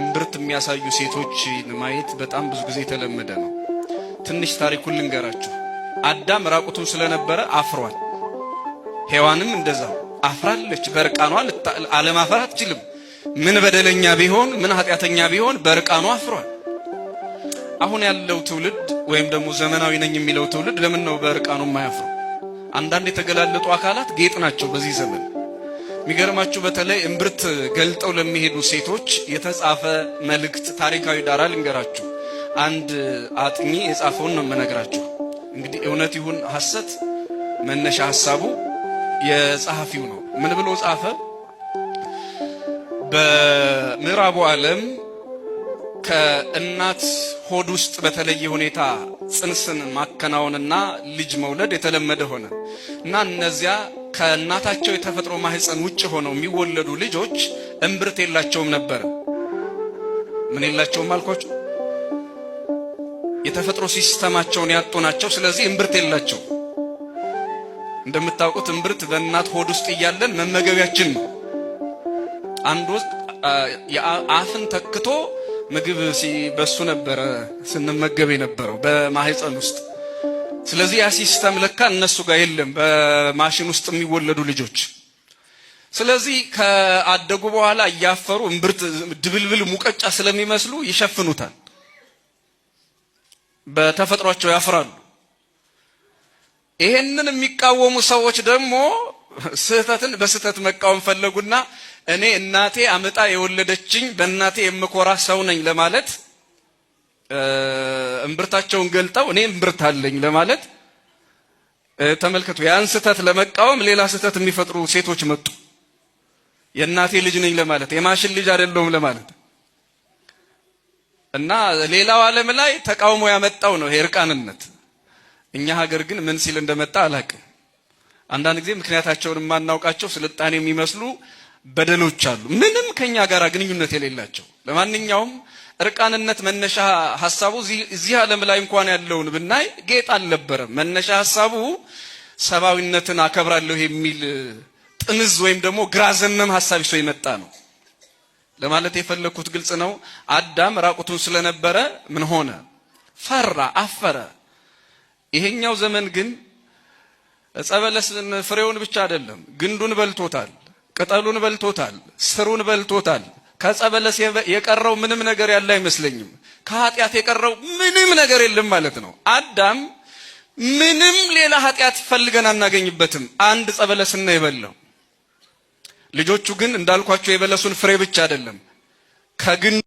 እምብርት የሚያሳዩ ሴቶች ማየት በጣም ብዙ ጊዜ የተለመደ ነው። ትንሽ ታሪኩን ልንገራችሁ። አዳም ራቁቱን ስለነበረ አፍሯል። ሔዋንም እንደዛው አፍራለች። በርቃኗ አለማፈር አትችልም። ምን በደለኛ ቢሆን ምን ኃጢአተኛ ቢሆን በርቃኗ አፍሯል። አሁን ያለው ትውልድ ወይም ደግሞ ዘመናዊ ነኝ የሚለው ትውልድ ለምን ነው በርቃኑ የማያፍሩ? አንዳንድ የተገላለጡ አካላት ጌጥ ናቸው በዚህ ዘመን። የሚገርማችሁ በተለይ እምብርት ገልጠው ለሚሄዱ ሴቶች የተጻፈ መልእክት ታሪካዊ ዳራ ልንገራችሁ። አንድ አጥኚ የጻፈውን ነው የምነግራችሁ። እንግዲህ እውነት ይሁን ሐሰት መነሻ ሐሳቡ የጸሐፊው ነው። ምን ብሎ ጻፈ? በምዕራቡ ዓለም ከእናት ሆድ ውስጥ በተለየ ሁኔታ ጽንስን ማከናወንና ልጅ መውለድ የተለመደ ሆነ እና እነዚያ ከእናታቸው የተፈጥሮ ማህፀን ውጭ ሆነው የሚወለዱ ልጆች እምብርት የላቸውም ነበር። ምን የላቸውም አልኳቸው? የተፈጥሮ ሲስተማቸውን ያጡ ናቸው። ስለዚህ እምብርት የላቸው። እንደምታውቁት እምብርት በእናት ሆድ ውስጥ እያለን መመገቢያችን ነው። አንድ ወቅት አፍን ተክቶ ምግብ በሱ ነበረ ስንመገብ የነበረው በማህፀን ውስጥ። ስለዚህ ያ ሲስተም ለካ እነሱ ጋር የለም፣ በማሽን ውስጥ የሚወለዱ ልጆች። ስለዚህ ከአደጉ በኋላ እያፈሩ እምብርት ድብልብል ሙቀጫ ስለሚመስሉ ይሸፍኑታል። በተፈጥሯቸው ያፍራሉ። ይሄንን የሚቃወሙ ሰዎች ደግሞ ስህተትን በስህተት መቃወም ፈለጉና እኔ እናቴ አመጣ የወለደችኝ በእናቴ የምኮራ ሰው ነኝ ለማለት እምብርታቸውን ገልጠው እኔ እምብርት አለኝ ለማለት ተመልከቱ። ያን ስህተት ለመቃወም ሌላ ስህተት የሚፈጥሩ ሴቶች መጡ። የእናቴ ልጅ ነኝ ለማለት፣ የማሽን ልጅ አይደለሁም ለማለት እና ሌላው ዓለም ላይ ተቃውሞ ያመጣው ነው እርቃንነት። እኛ ሀገር ግን ምን ሲል እንደመጣ አላውቅም። አንዳንድ ጊዜ ምክንያታቸውን የማናውቃቸው ስልጣኔ የሚመስሉ በደሎች አሉ፣ ምንም ከኛ ጋር ግንኙነት የሌላቸው። ለማንኛውም እርቃንነት መነሻ ሐሳቡ እዚህ ዓለም ላይ እንኳን ያለውን ብናይ ጌጥ አልነበረም። መነሻ ሐሳቡ ሰብአዊነትን አከብራለሁ የሚል ጥምዝ ወይም ደግሞ ግራ ዘመም ሐሳብ ይዞ የመጣ ነው። ለማለት የፈለኩት ግልጽ ነው። አዳም ራቁቱን ስለነበረ ምን ሆነ? ፈራ፣ አፈረ። ይሄኛው ዘመን ግን ጸበለስን ፍሬውን ብቻ አይደለም ግንዱን በልቶታል፣ ቅጠሉን በልቶታል፣ ስሩን በልቶታል። ከጸበለስ የቀረው ምንም ነገር ያለ አይመስለኝም። ከኃጢአት የቀረው ምንም ነገር የለም ማለት ነው። አዳም ምንም ሌላ ኃጢአት ፈልገን አናገኝበትም። አንድ ጸበለስና የበላው። ልጆቹ ግን እንዳልኳቸው የበለሱን ፍሬ ብቻ አይደለም ከግንዱ